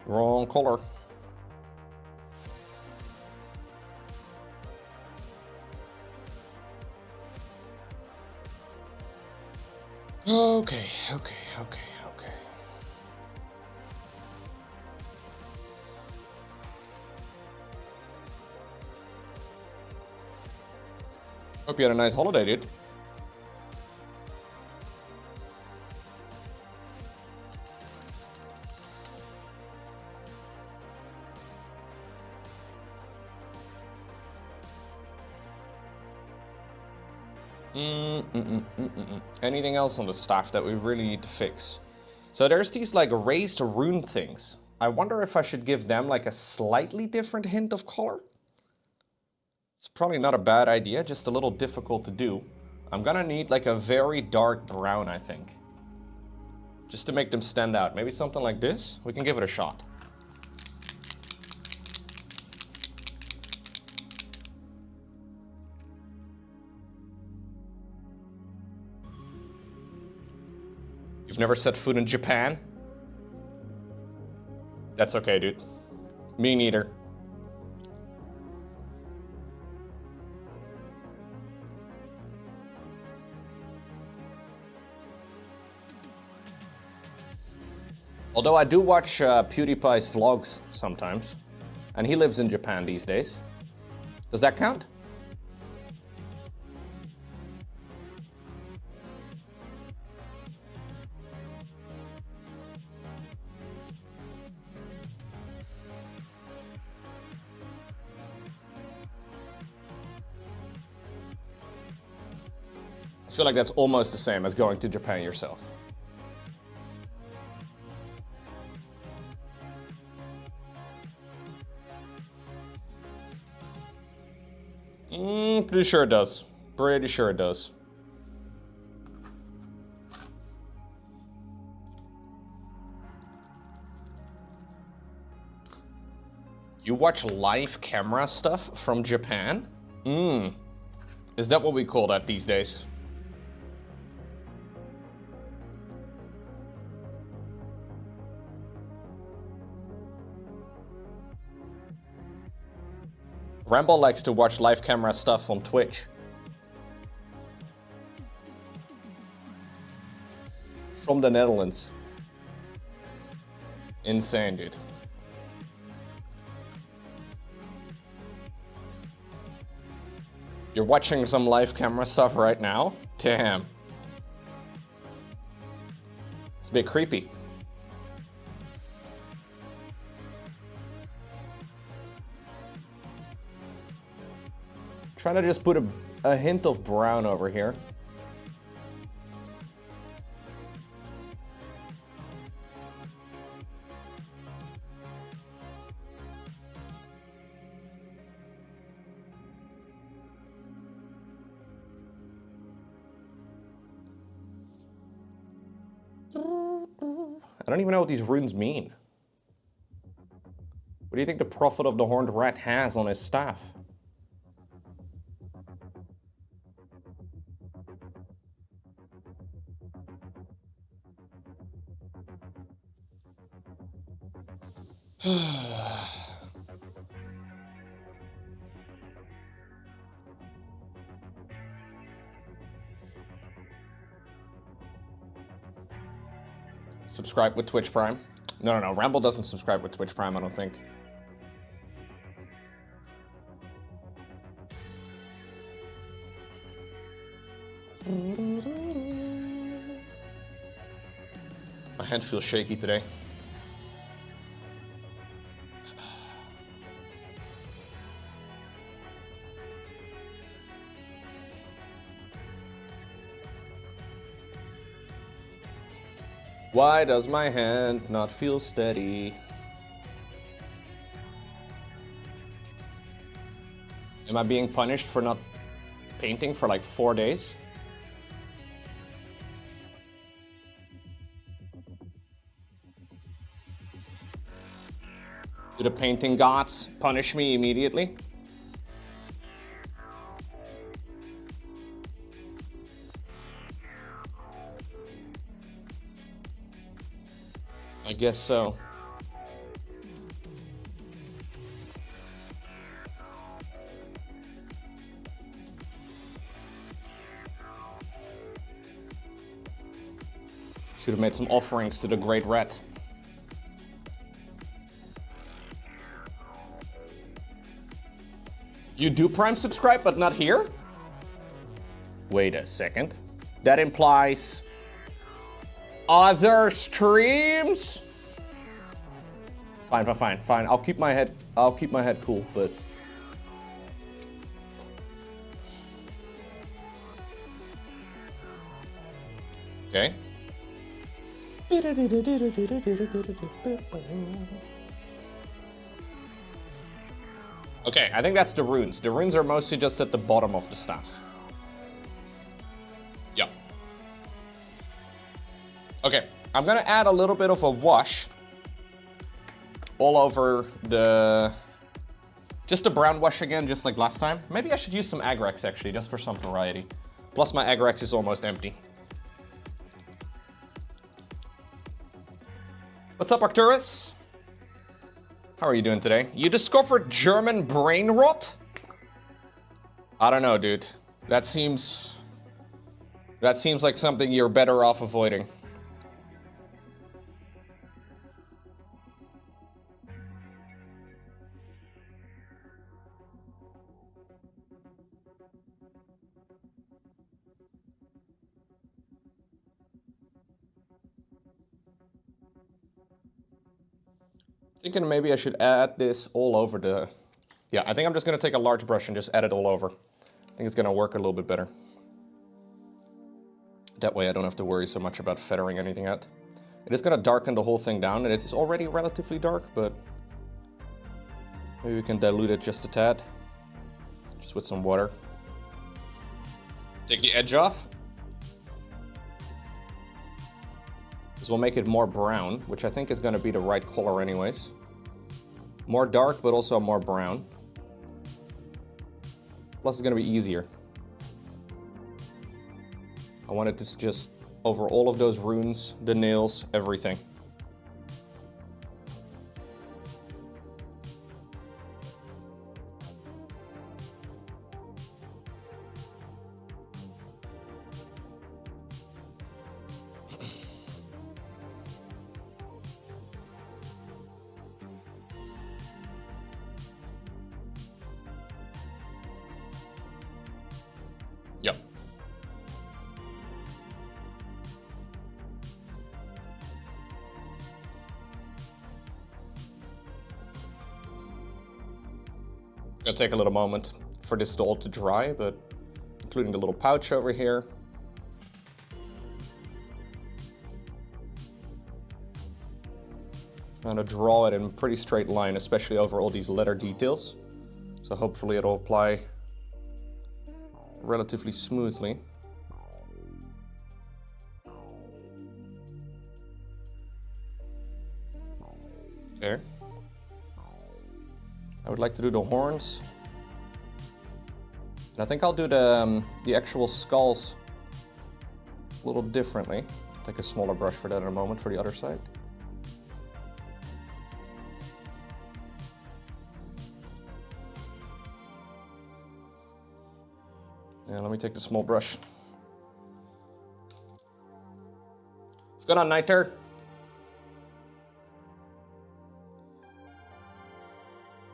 Wrong color. Okay. Hope you had a nice holiday, dude. Anything else on the staff that we really need to fix? So there's these like raised rune things. I wonder if I should give them like a slightly different hint of color. It's probably not a bad idea, just a little difficult to do. I'm gonna need like a very dark brown, I think. Just to make them stand out. Maybe something like this? We can give it a shot. You've never set foot in Japan? That's okay, dude. Me neither. Although I do watch PewDiePie's vlogs sometimes, and he lives in Japan these days. Does that count? I feel like that's almost the same as going to Japan yourself. Pretty sure it does. Pretty sure it does. You watch live camera stuff from Japan? Is that what we call that these days? Rambo likes to watch live camera stuff on Twitch. From the Netherlands. Insane, dude. You're watching some live camera stuff right now? Damn. It's a bit creepy. Trying to just put a hint of brown over here. I don't even know what these runes mean. What do you think the Prophet of the Horned Rat has on his staff? Subscribe with Twitch Prime. No. Ramble doesn't subscribe with Twitch Prime, I don't think. My hand feels shaky today. Why does my hand not feel steady? Am I being punished for not painting for like 4 days? Do the painting gods punish me immediately? I guess so. Should have made some offerings to the Great Rat. You do Prime subscribe, but not here? Wait a second. That implies other streams? Fine. I'll keep my head cool, but okay. Okay, I think that's the runes. The runes are mostly just at the bottom of the staff. Yeah. Okay, I'm gonna add a little bit of a wash all over the... Just a brown wash again, just like last time. Maybe I should use some Agrax actually, just for some variety. Plus my Agrax is almost empty. What's up, Arcturus? How are you doing today? You discovered German brain rot? I don't know, dude. That seems like something you're better off avoiding. Thinking maybe I should add this all over the... Yeah, I think I'm just gonna take a large brush and just add it all over. I think it's gonna work a little bit better. That way I don't have to worry so much about feathering anything out. It is gonna darken the whole thing down, and it's already relatively dark, but maybe we can dilute it just a tad. Just with some water. Take the edge off. This will make it more brown, which I think is gonna be the right color anyways. More dark, but also more brown. Plus it's gonna be easier. I wanted this just over all of those runes, the nails, everything. Yep. It'll take a little moment for this all to dry, but including the little pouch over here. Trying to draw it in a pretty straight line, especially over all these letter details. So hopefully it'll apply relatively smoothly. There. I would like to do the horns. And I think I'll do the actual skulls a little differently. Take a smaller brush for that in a moment for the other side. Yeah, let me take the small brush. What's going on, Niter?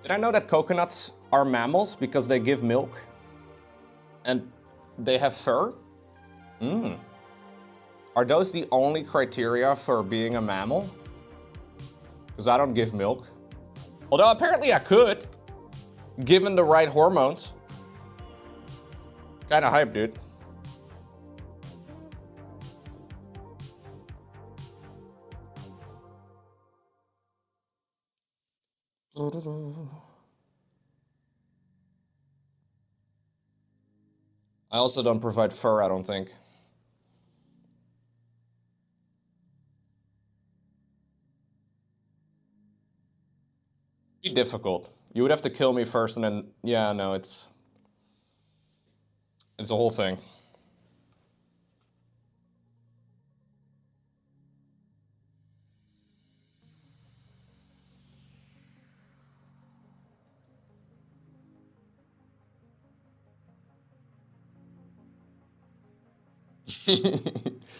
Did I know that coconuts are mammals because they give milk? And they have fur? Are those the only criteria for being a mammal? Because I don't give milk. Although apparently I could, given the right hormones. Kinda hype, dude. I also don't provide fur, I don't think. Be difficult. You would have to kill me first and then, yeah, no, it's a whole thing.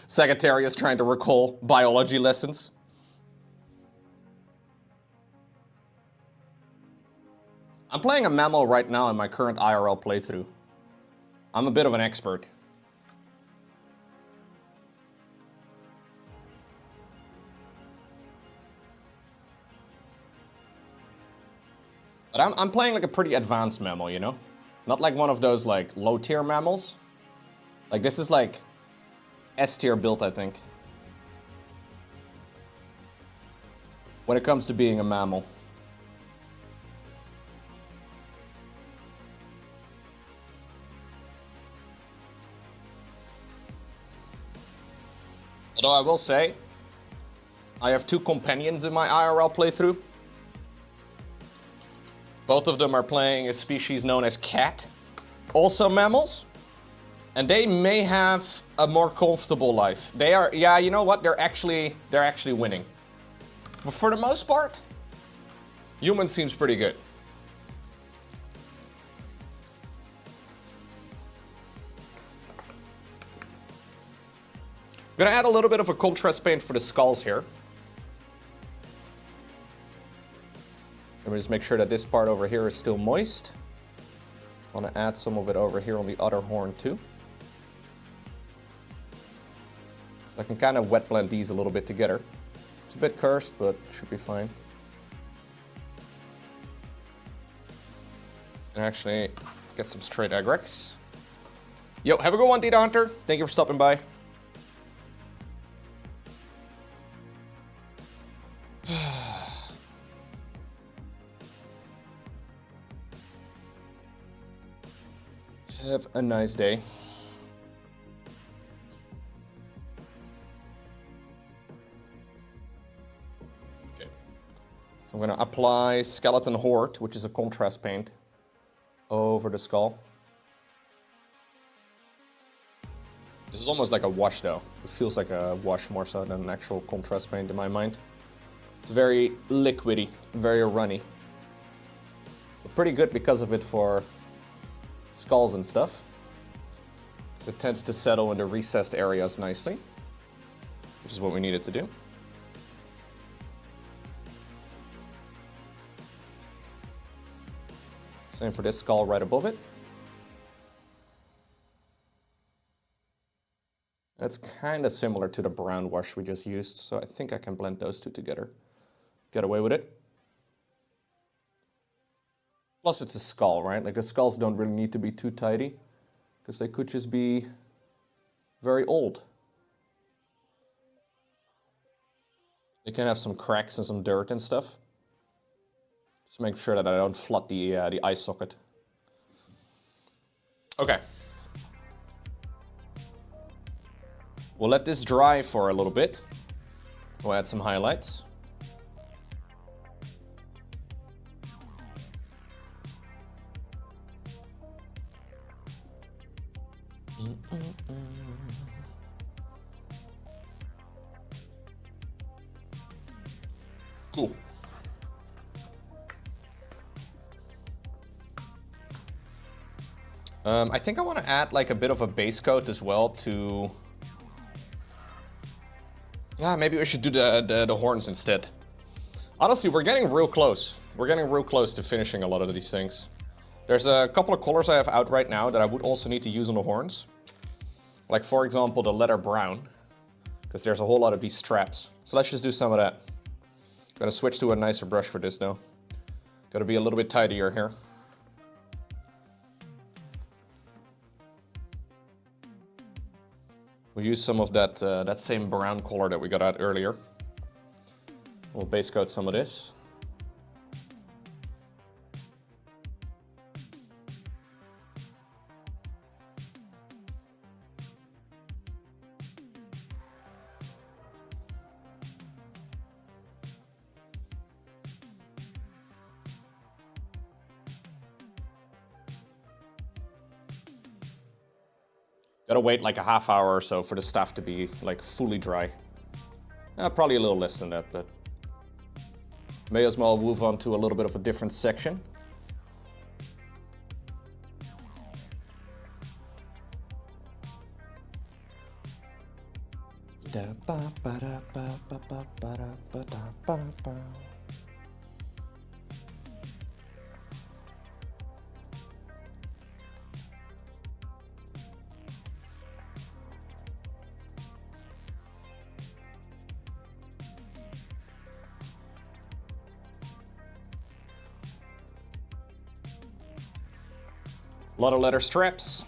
Sagittarius trying to recall biology lessons. I'm playing a mammal right now in my current IRL playthrough. I'm a bit of an expert. But I'm playing like a pretty advanced mammal, you know? Not like one of those like low tier mammals. Like this is like S tier build, I think. When it comes to being a mammal. Although I will say, I have 2 companions in my IRL playthrough. Both of them are playing a species known as cat, also mammals. And they may have a more comfortable life. They are, yeah, you know what? They're actually winning. But for the most part, human seems pretty good. I'm gonna add a little bit of a contrast paint for the skulls here. Let me just make sure that this part over here is still moist. I want to add some of it over here on the other horn too. So I can kind of wet blend these a little bit together. It's a bit cursed, but should be fine. And actually get some straight aggregs. Yo, have a good one, Data Hunter. Thank you for stopping by. Have a nice day. Okay. So I'm going to apply Skeleton Horde, which is a contrast paint, over the skull. This is almost like a wash though. It feels like a wash more so than an actual contrast paint in my mind. It's very liquidy, very runny. But pretty good because of it for skulls and stuff. So it tends to settle in the recessed areas nicely, which is what we needed to do. Same for this skull right above it. That's kind of similar to the brown wash we just used, so I think I can blend those two together. Get away with it. Plus it's a skull, right? Like the skulls don't really need to be too tidy, because they could just be very old. They can have some cracks and some dirt and stuff. Just make sure that I don't flood the eye socket. Okay. We'll let this dry for a little bit. We'll add some highlights. Cool. I think I want to add like a bit of a base coat as well to... maybe we should do the horns instead. Honestly, we're getting real close. We're getting real close to finishing a lot of these things. There's a couple of colors I have out right now that I would also need to use on the horns. Like for example, the leather brown, because there's a whole lot of these straps. So let's just do some of that. Gotta switch to a nicer brush for this now. Gotta be a little bit tidier here. We'll use some of that, that same brown color that we got out earlier. We'll base coat some of this. Gotta wait like a half hour or so for the stuff to be like fully dry. Probably a little less than that, but may as well move on to a little bit of a different section. A lot of leather straps.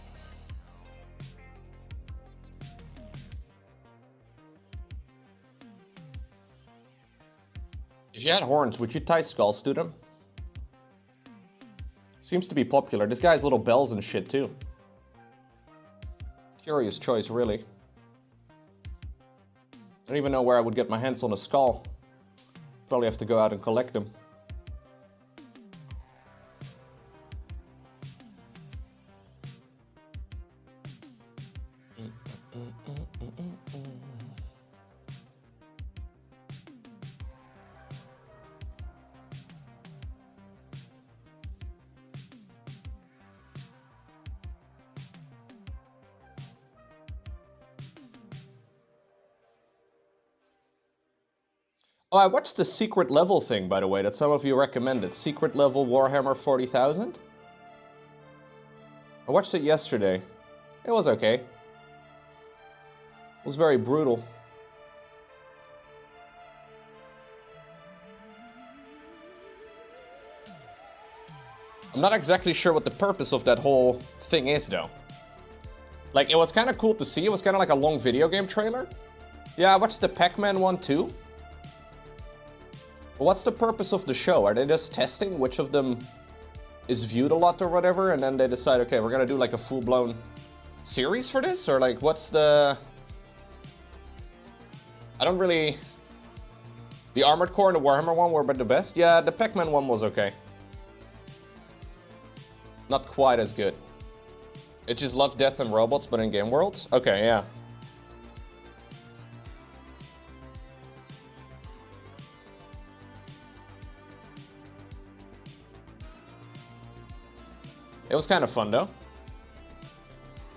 If you had horns, would you tie skulls to them? Seems to be popular. This guy has little bells and shit too. Curious choice, really. I don't even know where I would get my hands on a skull. Probably have to go out and collect them. Oh, I watched the secret level thing, by the way, that some of you recommended. Secret level Warhammer 40,000. I watched it yesterday. It was okay. It was very brutal. I'm not exactly sure what the purpose of that whole thing is, though. Like, it was kind of cool to see. It was kind of like a long video game trailer. Yeah, I watched the Pac-Man one, too. What's the purpose of the show? Are they just testing which of them is viewed a lot or whatever, and then they decide, okay, we're gonna do like a full-blown series for this? Or like, what's the... I don't really... The Armored Core and the Warhammer one were the best? Yeah, the Pac-Man one was okay. Not quite as good. It just loved death and robots, but in game worlds? Okay, yeah. It was kind of fun, though.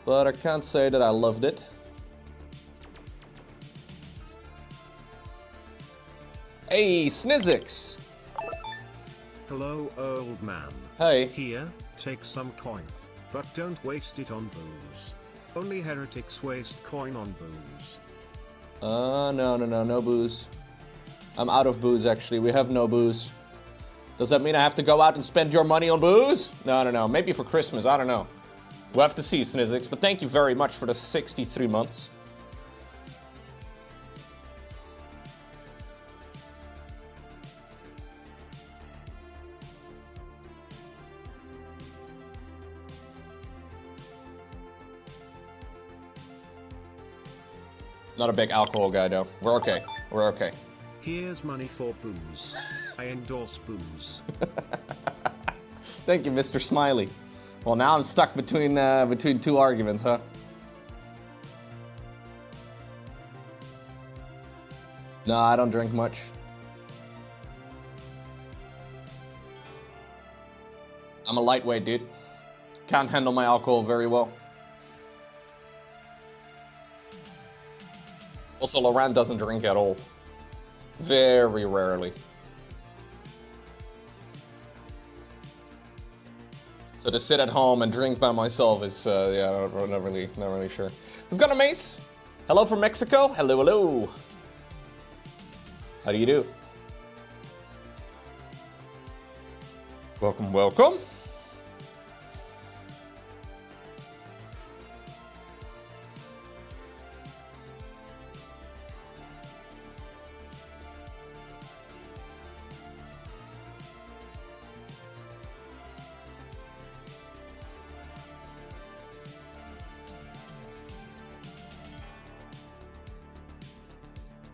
But I can't say that I loved it. Hey, Snizzix! Hello, old man. Hey. Here, take some coin. But don't waste it on booze. Only heretics waste coin on booze. No booze. I'm out of booze, actually. We have no booze. Does that mean I have to go out and spend your money on booze? No. Maybe for Christmas, I don't know. We'll have to see, Snizzix, but thank you very much for the 63 months. Not a big alcohol guy, though. We're okay. We're okay. Here's money for booze. I endorse booze. Thank you, Mr. Smiley. Well, now I'm stuck between two arguments, huh? No, I don't drink much. I'm a lightweight, dude. Can't handle my alcohol very well. Also, Laurent doesn't drink at all. Very rarely. So to sit at home and drink by myself is, yeah, I'm not really sure. What's going on, Mace? Hello from Mexico? Hello. How do you do? Welcome.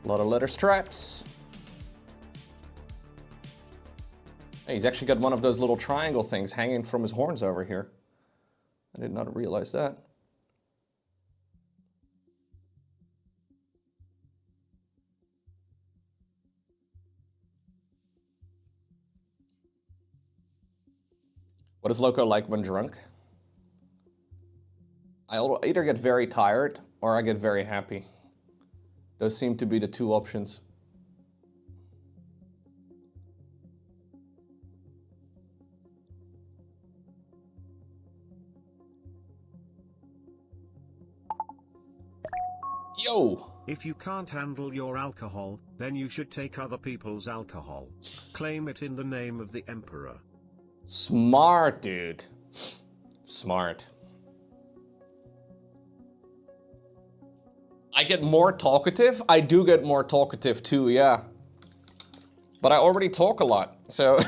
A lot of leather straps. Hey, he's actually got one of those little triangle things hanging from his horns over here. I did not realize that. What is Lowko like when drunk? I'll either get very tired or I get very happy. Those seem to be the two options. Yo! If you can't handle your alcohol, then you should take other people's alcohol. Claim it in the name of the Emperor. Smart, dude. Smart. I get more talkative? I do get more talkative too, yeah. But I already talk a lot, so...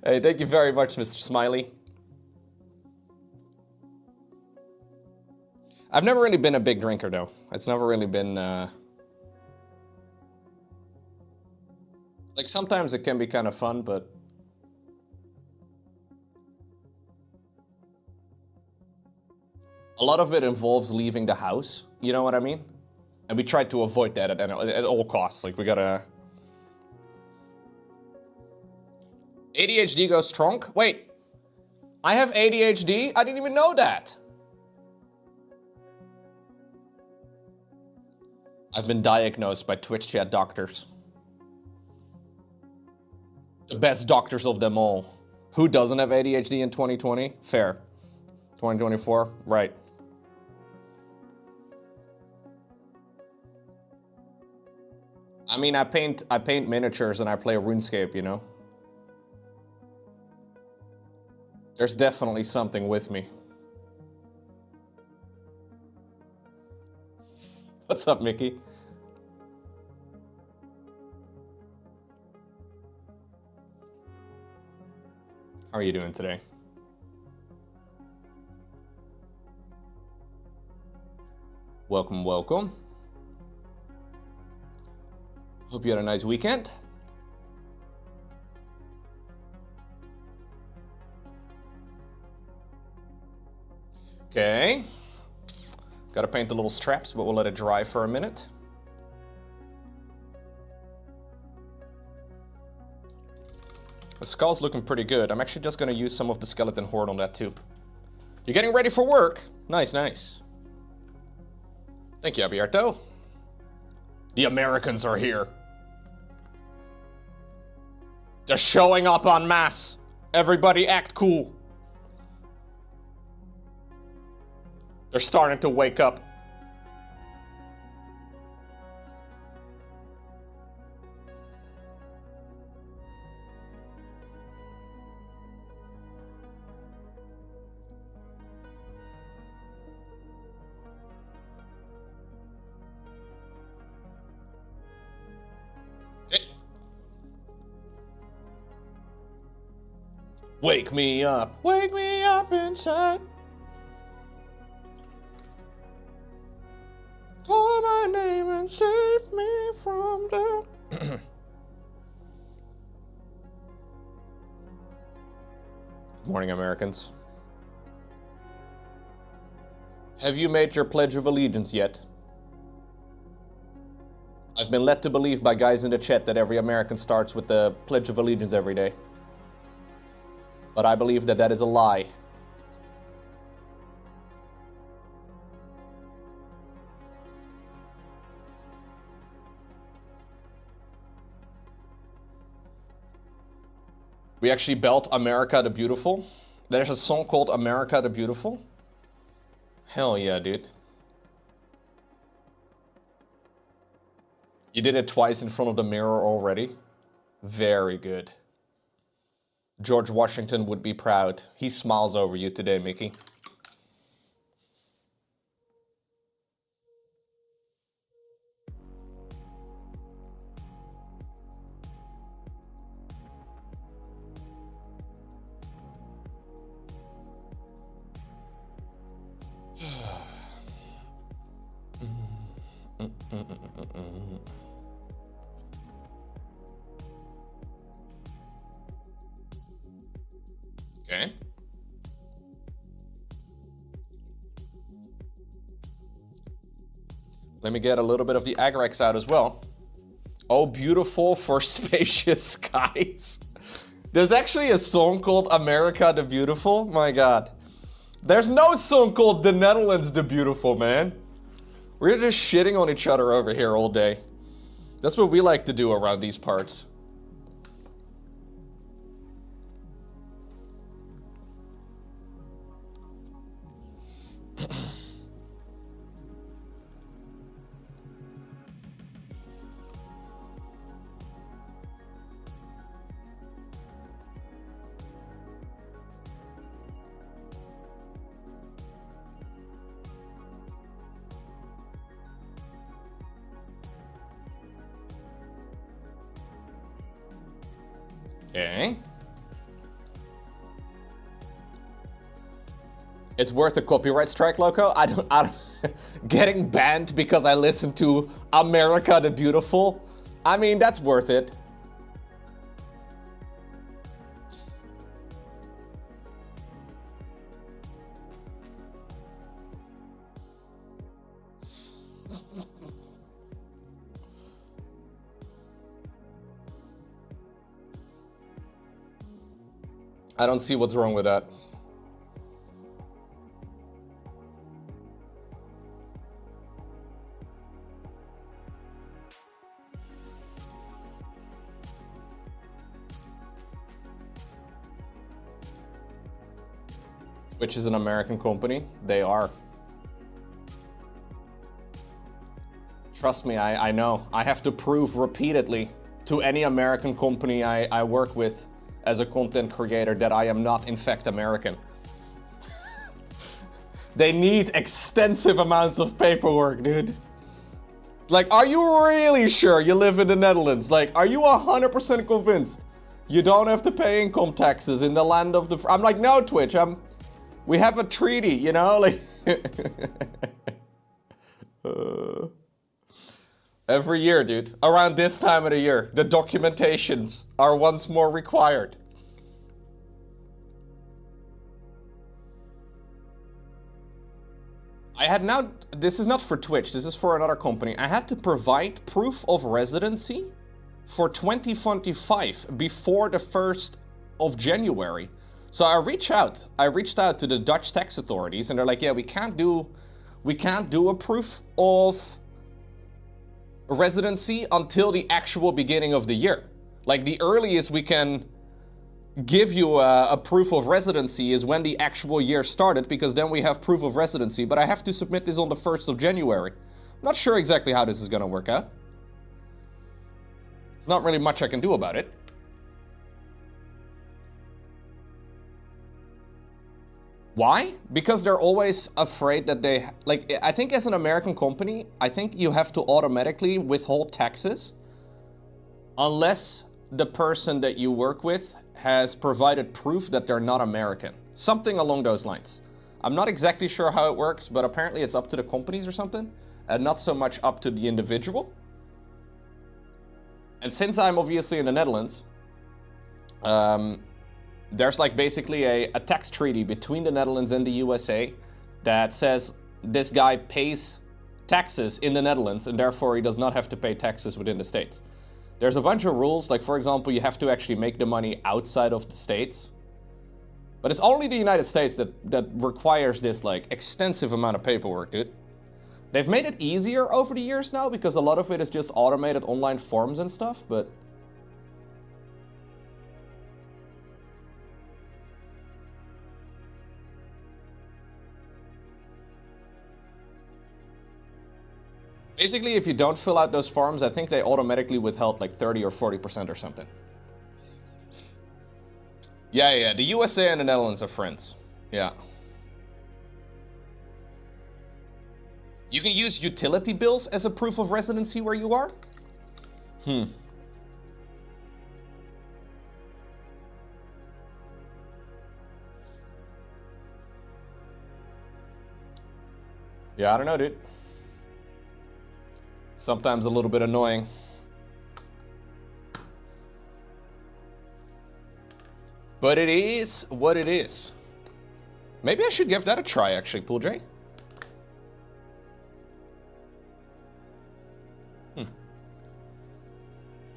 Hey, thank you very much, Mr. Smiley. I've never really been a big drinker, though. It's never really been, Like, sometimes it can be kind of fun, but... A lot of it involves leaving the house, you know what I mean? And we try to avoid that at all costs. Like, we gotta... ADHD goes strong? Wait. I have ADHD? I didn't even know that. I've been diagnosed by Twitch chat doctors. The best doctors of them all. Who doesn't have ADHD in 2020? Fair. 2024? Right. I mean, I paint miniatures and I play RuneScape, you know? There's definitely something with me. What's up, Mickey? How are you doing today? Welcome, welcome. Hope you had a nice weekend. Okay. Gotta paint the little straps, but we'll let it dry for a minute. The skull's looking pretty good. I'm actually just gonna use some of the skeleton horde on that too. You're getting ready for work? Nice, nice. Thank you, Abiarto. The Americans are here. They're showing up en masse. Everybody act cool. They're starting to wake up. Wake me up inside. Call my name and save me from the... Morning, Americans. Have you made your Pledge of Allegiance yet? I've been led to believe by guys in the chat that every American starts with the Pledge of Allegiance every day. But I believe that that is a lie. We actually belt America the Beautiful. There's a song called America the Beautiful. Hell yeah, dude. You did it twice in front of the mirror already. Very good. George Washington would be proud. He smiles over you today, Mickey. Okay. Let me get a little bit of the Agrex out as well. Oh, beautiful for spacious skies. There's actually a song called America the Beautiful. My God. There's no song called The Netherlands the Beautiful, man. We're just shitting on each other over here all day. That's what we like to do around these parts. Eh? It's worth a copyright strike, Lowko? I don't getting banned because I listen to America the Beautiful? I mean, that's worth it. I don't see what's wrong with that. Which is an American company. They are. Trust me, I know. I have to prove repeatedly to any American company I work with as a content creator that I am not in fact American. They need extensive amounts of paperwork, dude. Like, are you really sure you live in the Netherlands? Like, are you 100% convinced you don't have to pay income taxes in the land of the... I'm like, no, Twitch, we have a treaty, you know? Like... Every year, dude, around this time of the year, the documentations are once more required. I had now, this is not for Twitch, this is for another company. I had to provide proof of residency for 2025 before the 1st of January. So I reached out to the Dutch tax authorities and they're like, yeah, we can't do a proof of residency until the actual beginning of the year. Like, the earliest we can give you a proof of residency is when the actual year started, because then we have proof of residency, but I have to submit this on the 1st of January. I'm not sure exactly how this is gonna work out. There's not really much I can do about it. Why? Because they're always afraid that they... Like, I think as an American company, I think you have to automatically withhold taxes unless the person that you work with has provided proof that they're not American. Something along those lines. I'm not exactly sure how it works, but apparently it's up to the companies or something, and not so much up to the individual. And since I'm obviously in the Netherlands, there's like basically a tax treaty between the Netherlands and the USA that says this guy pays taxes in the Netherlands and therefore he does not have to pay taxes within the States. There's a bunch of rules, like for example, you have to actually make the money outside of the States. But it's only the United States that requires this like extensive amount of paperwork, dude. They've made it easier over the years now because a lot of it is just automated online forms and stuff, but... Basically, if you don't fill out those forms, I think they automatically withheld like 30 or 40% or something. Yeah, the USA and the Netherlands are friends. Yeah. You can use utility bills as a proof of residency where you are? Yeah, I don't know, dude. Sometimes a little bit annoying. But it is what it is. Maybe I should give that a try, actually, Pool J.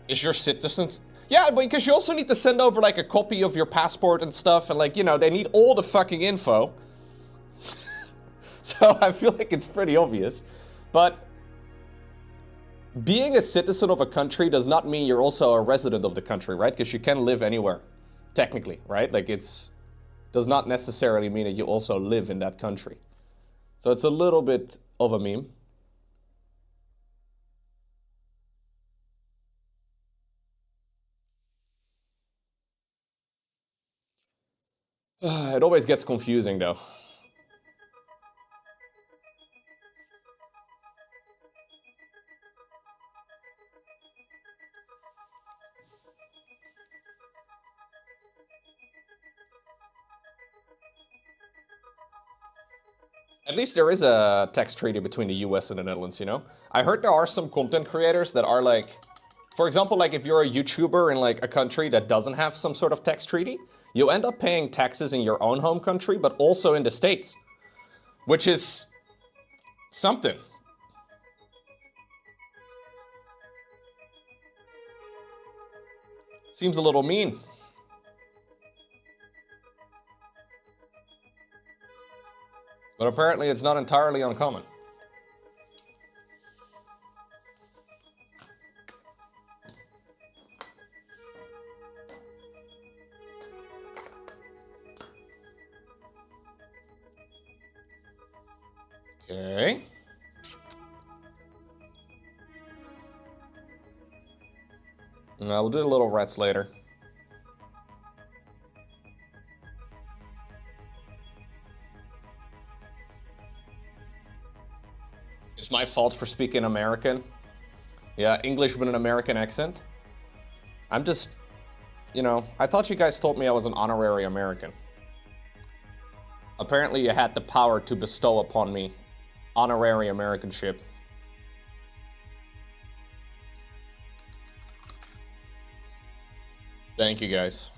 Is your citizens... Yeah, because you also need to send over, like, a copy of your passport and stuff, and, like, you know, they need all the fucking info. So I feel like it's pretty obvious. But being a citizen of a country does not mean you're also a resident of the country, right? Because you can live anywhere, technically, right? Like, it's... does not necessarily mean that you also live in that country. So it's a little bit of a meme. It always gets confusing, though. At least there is a tax treaty between the US and the Netherlands, you know? I heard there are some content creators that are like, for example, like if you're a YouTuber in like a country that doesn't have some sort of tax treaty, you end up paying taxes in your own home country, but also in the States, which is something. Seems a little mean. But apparently it's not entirely uncommon. Okay. We'll do the little rats later. It's my fault for speaking American. Yeah, English with an American accent. I'm just, you know, I thought you guys told me I was an honorary American. Apparently you had the power to bestow upon me honorary Americanship. Thank you guys.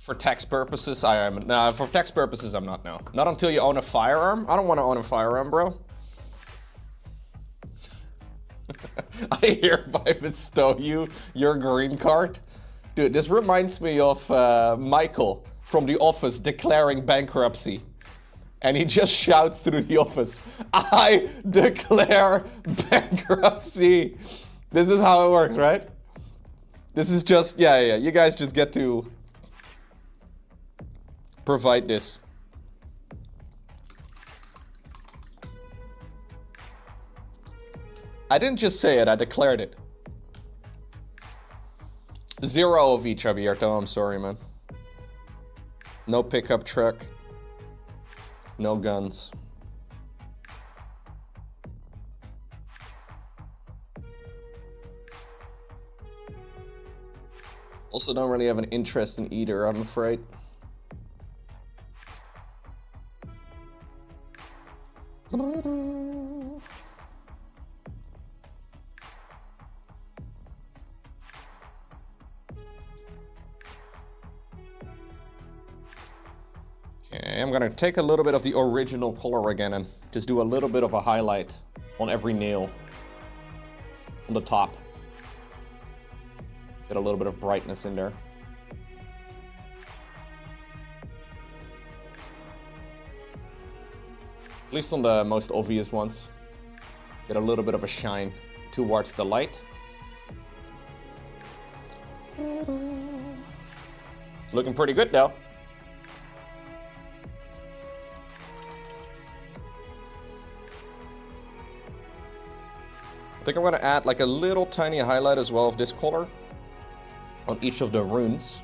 For tax purposes, I am. Nah, for tax purposes, I'm not, no. Not until you own a firearm. I don't want to own a firearm, bro. I hereby bestow you your green card. Dude, this reminds me of Michael from The Office declaring bankruptcy. And he just shouts through the office, I declare bankruptcy. This is how it works, right? This is just, yeah, you guys just get to provide this. I didn't just say it, I declared it. 0 of each, Abierto, I'm sorry, man. No pickup truck. No guns. Also don't really have an interest in either, I'm afraid. Okay, I'm gonna take a little bit of the original color again and just do a little bit of a highlight on every nail on the top. Get a little bit of brightness in there. At least on the most obvious ones. Get a little bit of a shine towards the light. Looking pretty good though. I think I'm gonna add like a little tiny highlight as well of this color on each of the runes.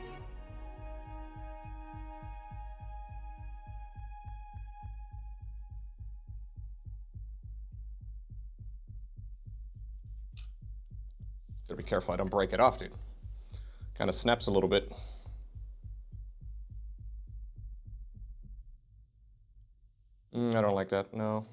Gotta be careful I don't break it off, dude. Kind of snaps a little bit. I don't like that, no.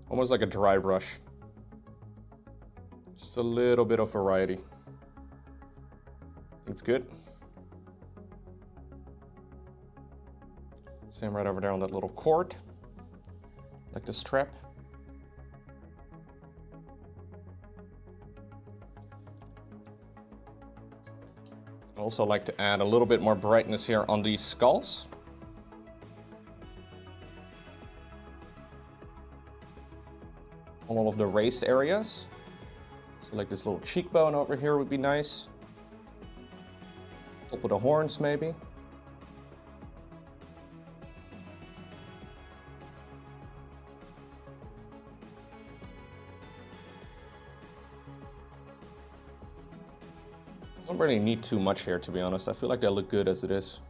Almost like a dry brush. Just a little bit of variety. It's good. Same right over there on that little cord. Like the strap. I also like to add a little bit more brightness here on these skulls. On all of the raised areas. So like this little cheekbone over here would be nice. Top of the horns maybe. Don't really need too much here, to be honest. I feel like they look good as it is.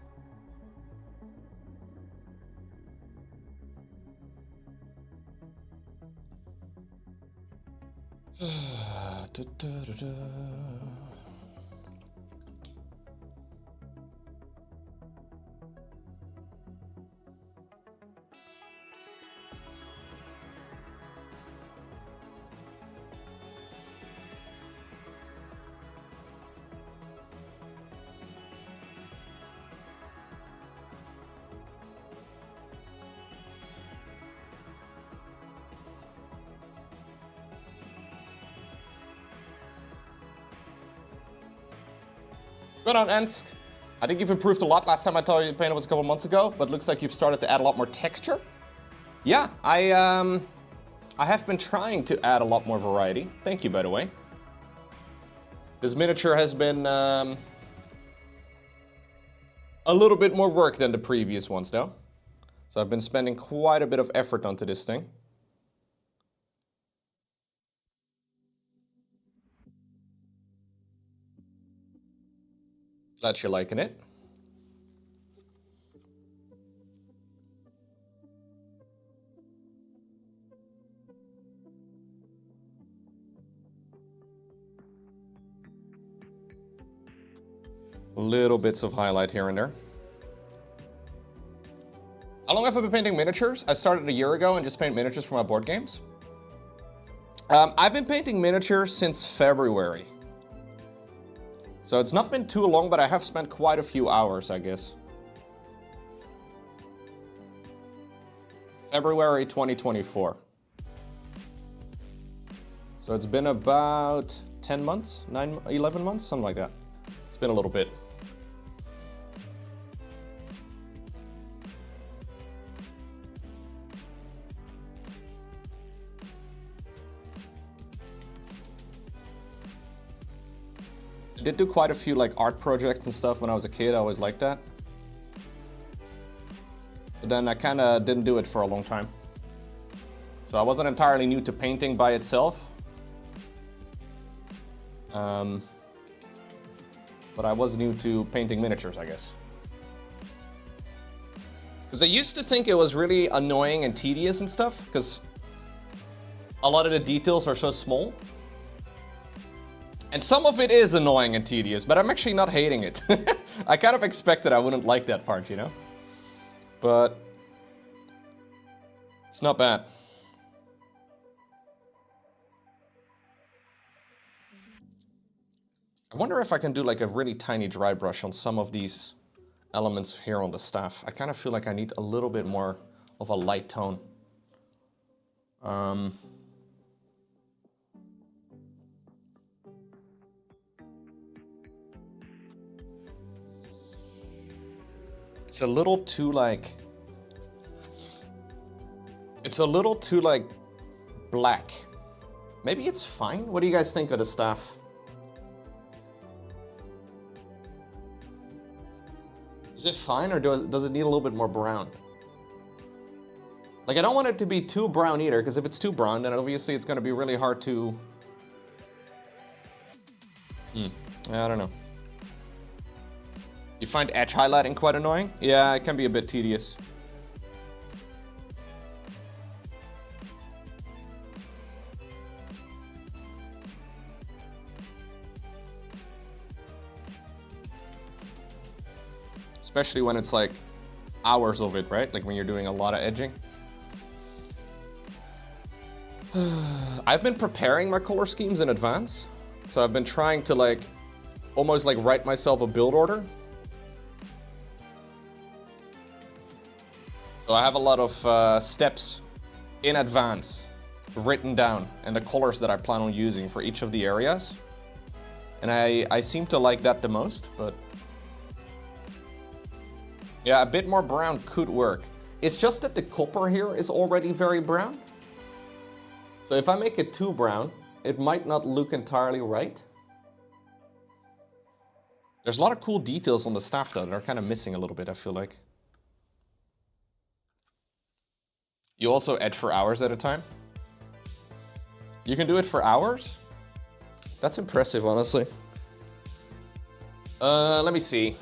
What's going on, Ensk? I think you've improved a lot. Last time I told you the paint was a couple months ago, but looks like you've started to add a lot more texture. Yeah, I have been trying to add a lot more variety. Thank you, by the way. This miniature has been a little bit more work than the previous ones, though. So I've been spending quite a bit of effort onto this thing. Glad you're liking it. Little bits of highlight here and there. How long have I been painting miniatures? I started a year ago and just paint miniatures for my board games. I've been painting miniatures since February. So it's not been too long, but I have spent quite a few hours, I guess. February 2024. So it's been about 10 months, 11 months, something like that. It's been a little bit. I did do quite a few like art projects and stuff when I was a kid. I always liked that. But then I kind of didn't do it for a long time. So I wasn't entirely new to painting by itself. But I was new to painting miniatures, I guess. Because I used to think it was really annoying and tedious and stuff, because a lot of the details are so small. And some of it is annoying and tedious, but I'm actually not hating it. I kind of expected I wouldn't like that part, you know? But it's not bad. I wonder if I can do like a really tiny dry brush on some of these elements here on the staff. I kind of feel like I need a little bit more of a light tone. It's a little too like... It's a little too like black. Maybe it's fine? What do you guys think of the staff? Is it fine, or does it need a little bit more brown? Like, I don't want it to be too brown either, because if it's too brown, then obviously it's going to be really hard to... I don't know. You find edge highlighting quite annoying? Yeah, it can be a bit tedious. Especially when it's like hours of it, right? Like when you're doing a lot of edging. I've been preparing my color schemes in advance. So I've been trying to like, almost like write myself a build order. So I have a lot of steps in advance written down and the colors that I plan on using for each of the areas. And I seem to like that the most, but yeah, a bit more brown could work. It's just that the copper here is already very brown. So if I make it too brown, it might not look entirely right. There's a lot of cool details on the staff though that are kind of missing a little bit, I feel like. You also edge for hours at a time? You can do it for hours? That's impressive, honestly. Let me see.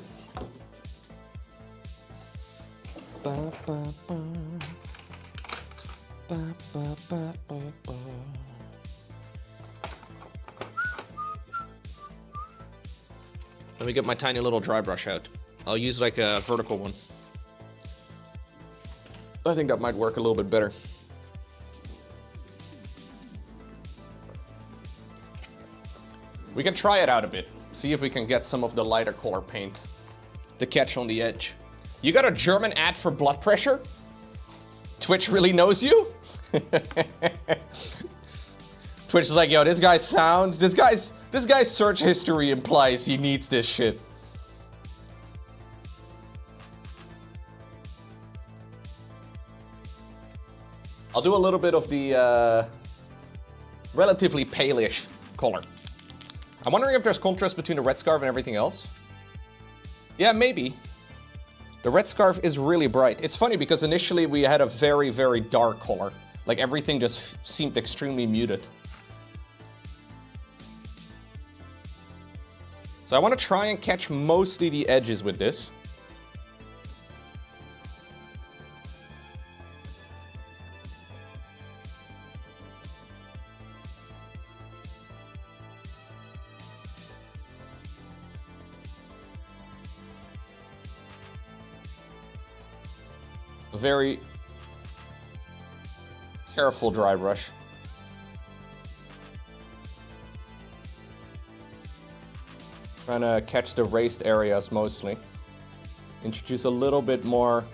Let me get my tiny little dry brush out. I'll use like a vertical one. I think that might work a little bit better. We can try it out a bit. See if we can get some of the lighter color paint to catch on the edge. You got a German ad for blood pressure? Twitch really knows you? Twitch is like, yo, this guy's search history implies he needs this shit. I'll do a little bit of the relatively palish color. I'm wondering if there's contrast between the red scarf and everything else. Yeah, maybe. The red scarf is really bright. It's funny because initially we had a very, very dark color. Like everything just seemed extremely muted. So I want to try and catch mostly the edges with this. Very careful dry brush. Trying to catch the raised areas mostly. Introduce a little bit more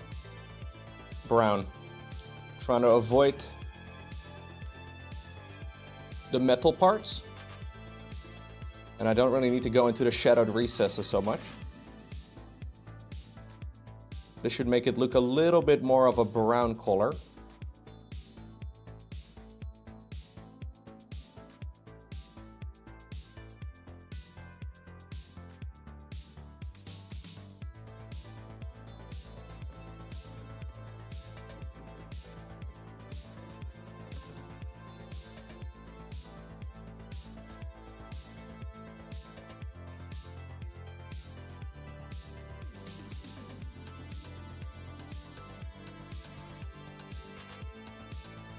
brown. Trying to avoid the metal parts. And I don't really need to go into the shadowed recesses so much. This should make it look a little bit more of a brown color.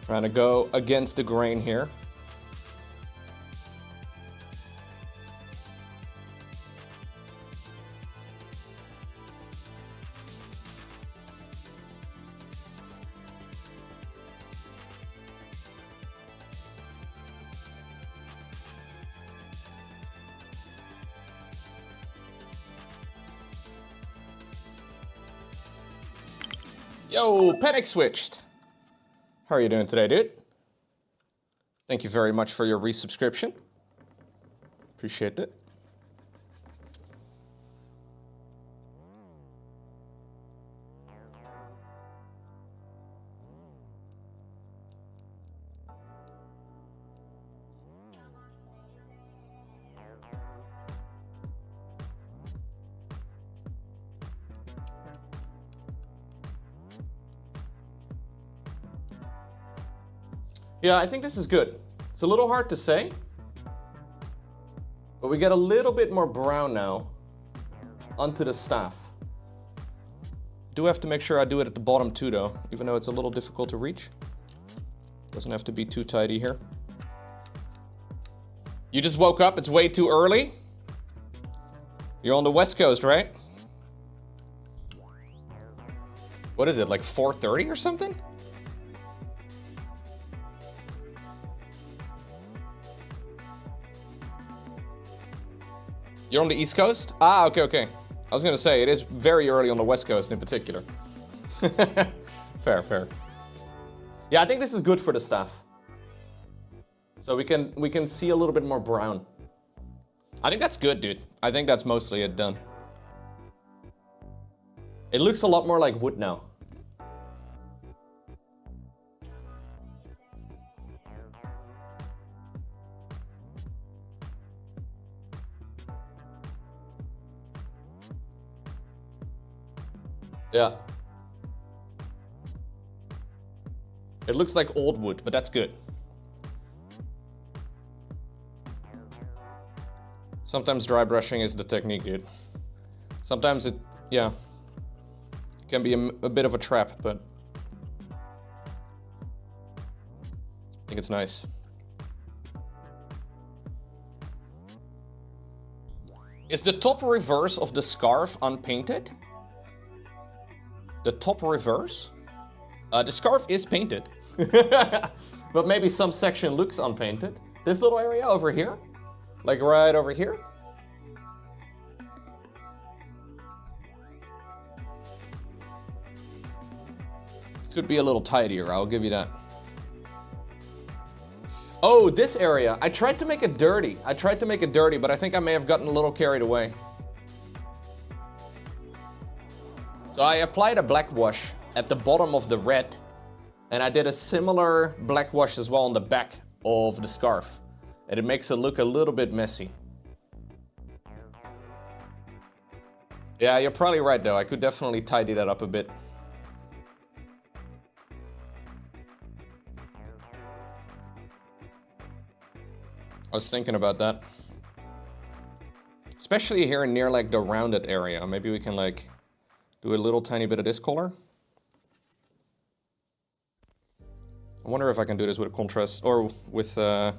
Trying to go against the grain here. Yo, Panic switched. How are you doing today, dude? Thank you very much for your resubscription. Appreciate it. Yeah, I think this is good. It's a little hard to say, but we get a little bit more brown now onto the staff. Do have to make sure I do it at the bottom too though, even though it's a little difficult to reach. Doesn't have to be too tidy here. You just woke up, it's way too early. You're on the West Coast, right? What is it, like 4:30 or something? You're on the East Coast? Ah, okay, okay. I was gonna say, it is very early on the West Coast in particular. Fair, fair. Yeah, I think this is good for the staff. So we can see a little bit more brown. I think that's good, dude. I think that's mostly it done. It looks a lot more like wood now. Yeah. It looks like old wood, but that's good. Sometimes dry brushing is the technique, dude. Sometimes it, yeah, can be a bit of a trap, but I think it's nice. Is the top reverse of the scarf unpainted? The top reverse? The scarf is painted. But maybe some section looks unpainted. This little area over here? Like right over here? Could be a little tidier, I'll give you that. Oh, this area. I tried to make it dirty. But I think I may have gotten a little carried away. So I applied a black wash at the bottom of the red, and I did a similar black wash as well on the back of the scarf. And it makes it look a little bit messy. Yeah, you're probably right though. I could definitely tidy that up a bit. I was thinking about that. Especially here near like the rounded area. Maybe we can like do a little tiny bit of this color. I wonder if I can do this with a contrast or with a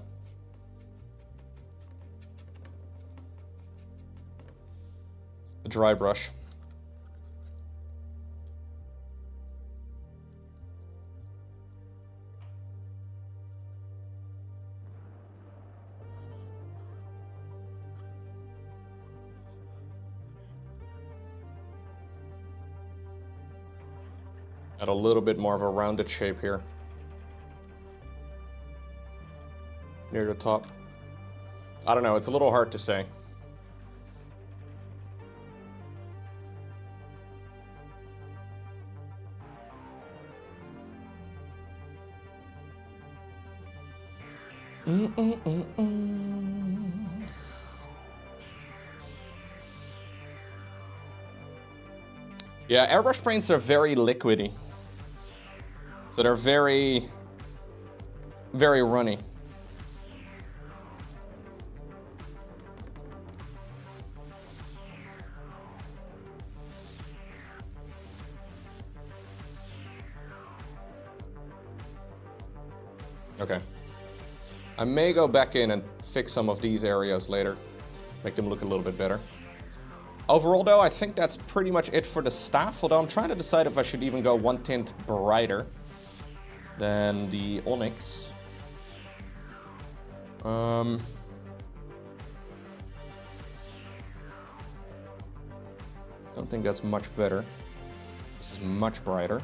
dry brush. Add a little bit more of a rounded shape here. Near the top. I don't know, it's a little hard to say. Yeah, airbrush paints are very liquidy. So they're very, very runny. Okay. I may go back in and fix some of these areas later. Make them look a little bit better. Overall though, I think that's pretty much it for the staff, although I'm trying to decide if I should even go one tint brighter than the onyx. Don't think that's much better. This is much brighter.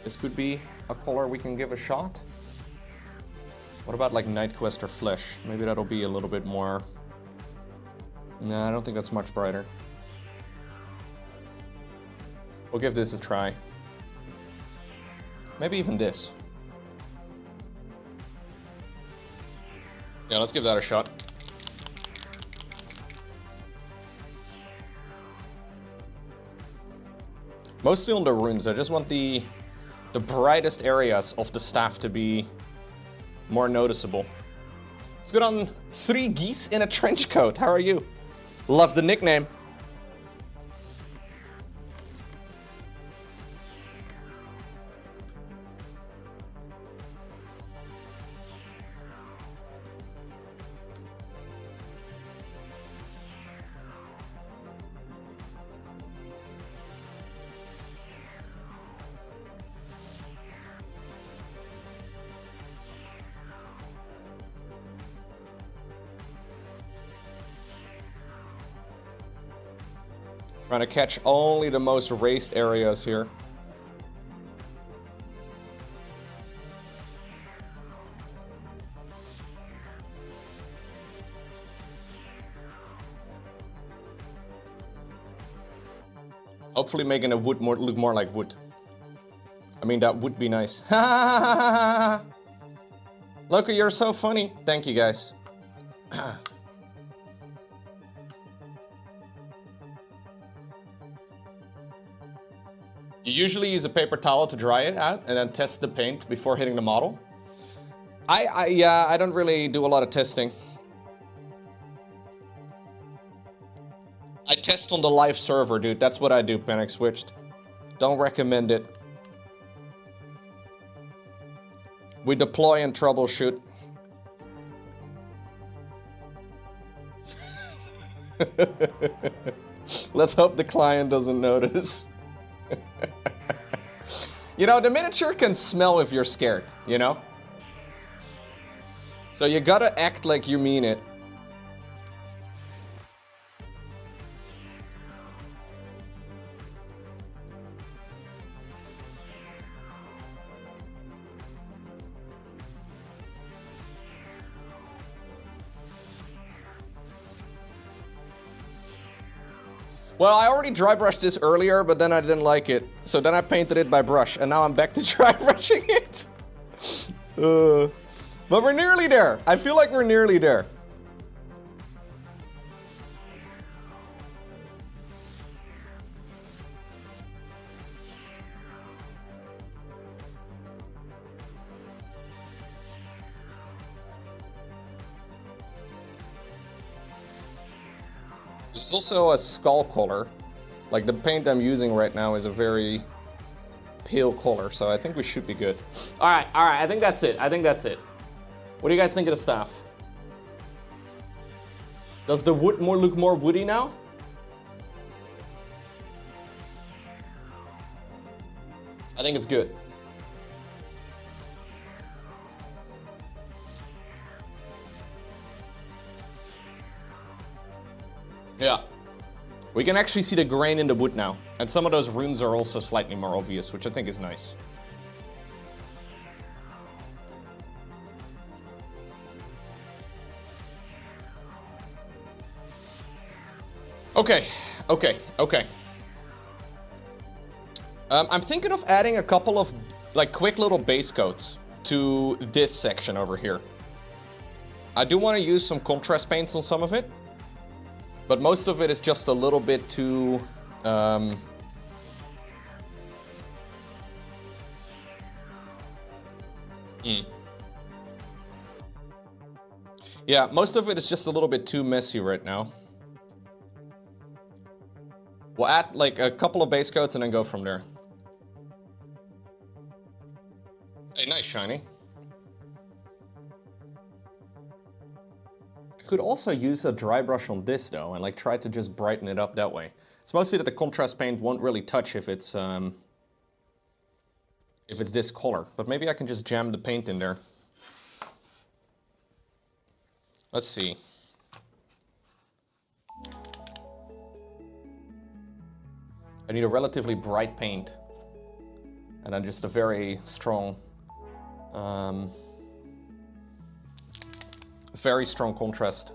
This could be a color we can give a shot. What about like Night Quest or Flesh? Maybe that'll be a little bit more... No, I don't think that's much brighter. We'll give this a try. Maybe even this. Yeah, let's give that a shot. Mostly on the runes, I just want the brightest areas of the staff to be more noticeable. Let's go on 3 geese in a trench coat. How are you? Love the nickname. Trying to catch only the most raised areas here. Hopefully making a wood look more like wood. I mean, that would be nice. Lowko, you're so funny. Thank you, guys. You usually use a paper towel to dry it out and then test the paint before hitting the model. Yeah, I don't really do a lot of testing. Based on the live server, dude. That's what I do, Panic Switched. Don't recommend it. We deploy and troubleshoot. Let's hope the client doesn't notice. You know, the miniature can smell if you're scared, you know? So you gotta act like you mean it. Well, I already dry brushed this earlier, but then I didn't like it. So then I painted it by brush, and now I'm back to dry brushing it. But we're nearly there. I feel like we're nearly there. There's also a skull color. Like the paint I'm using right now is a very pale color, so I think we should be good. All right, I think that's it. What do you guys think of the staff? Does the wood look more woody now? I think it's good. Yeah. We can actually see the grain in the wood now. And some of those runes are also slightly more obvious, which I think is nice. Okay. I'm thinking of adding a couple of like quick little base coats to this section over here. I do want to use some contrast paints on some of it. But most of it is just a little bit too... Yeah, most of it is just a little bit too messy right now. We'll add like a couple of base coats and then go from there. Hey, nice, shiny. Could also use a dry brush on this though and like try to just brighten it up that way. It's mostly that the contrast paint won't really touch if it's this color, but maybe I can just jam the paint in there. Let's see. I need a relatively bright paint and then just a very strong contrast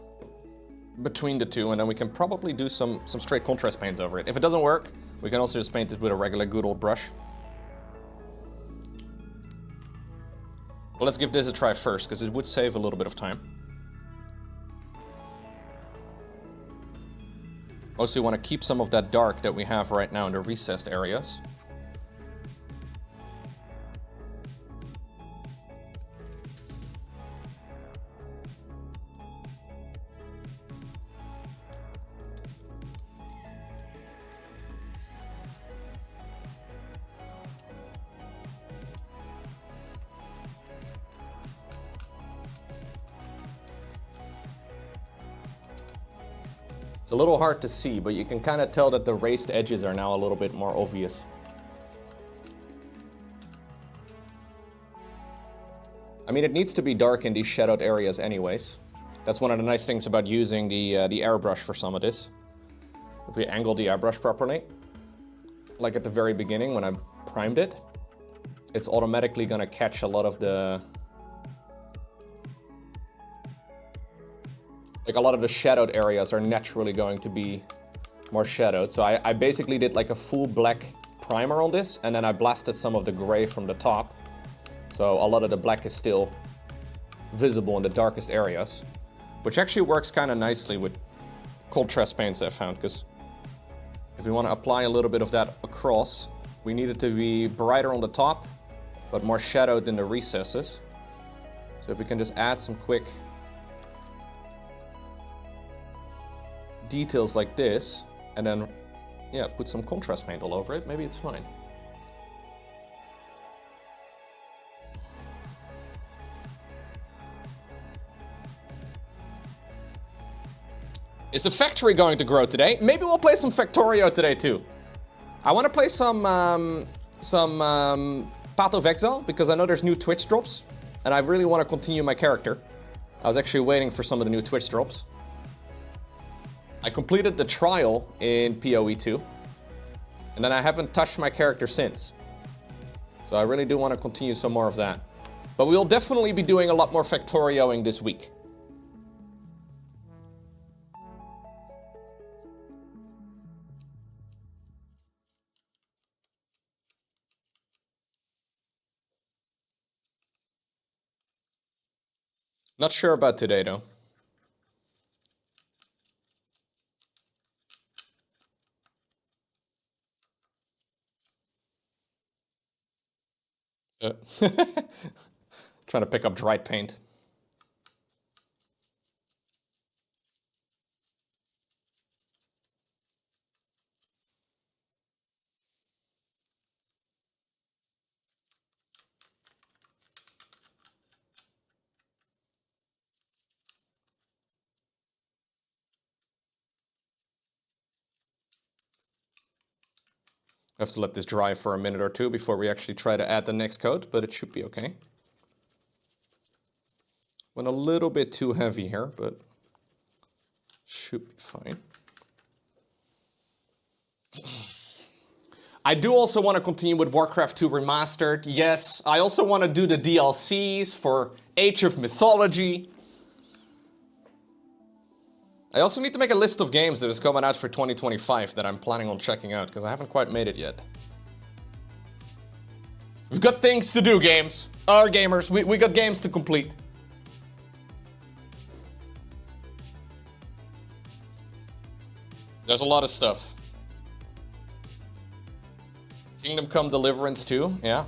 between the two, and then we can probably do some straight contrast paints over it. If it doesn't work, we can also just paint it with a regular good old brush. Well, let's give this a try first, because it would save a little bit of time. Also, we want to keep some of that dark that we have right now in the recessed areas. It's a little hard to see, but you can kind of tell that the raised edges are now a little bit more obvious. I mean, it needs to be dark in these shadowed areas anyways. That's one of the nice things about using the airbrush for some of this. If we angle the airbrush properly, like at the very beginning when I primed it, it's automatically gonna catch a lot of the... Like a lot of the shadowed areas are naturally going to be more shadowed. So I basically did like a full black primer on this, and then I blasted some of the gray from the top. So a lot of the black is still visible in the darkest areas, which actually works kind of nicely with contrast paints I found, because if we want to apply a little bit of that across, we need it to be brighter on the top, but more shadowed in the recesses. So if we can just add some quick details like this, And then, yeah, put some contrast paint all over it. Maybe it's fine. Is the factory going to grow today? Maybe we'll play some Factorio today too. I want to play some Path of Exile because I know there's new Twitch drops, and I really want to continue my character. I was actually waiting for some of the new Twitch drops. I completed the trial in PoE 2, and then I haven't touched my character since. So I really do want to continue some more of that. But we'll definitely be doing a lot more Factorioing this week. Not sure about today, though. Trying to pick up dried paint. I have to let this dry for a minute or two before we actually try to add the next coat, but it should be okay. Went a little bit too heavy here, but should be fine. I do also want to continue with Warcraft 2 Remastered. Yes, I also want to do the DLCs for Age of Mythology. I also need to make a list of games that is coming out for 2025 that I'm planning on checking out, because I haven't quite made it yet. We've got things to do, games. Our gamers, we got games to complete. There's a lot of stuff. Kingdom Come Deliverance 2, yeah.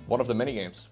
One of the many games.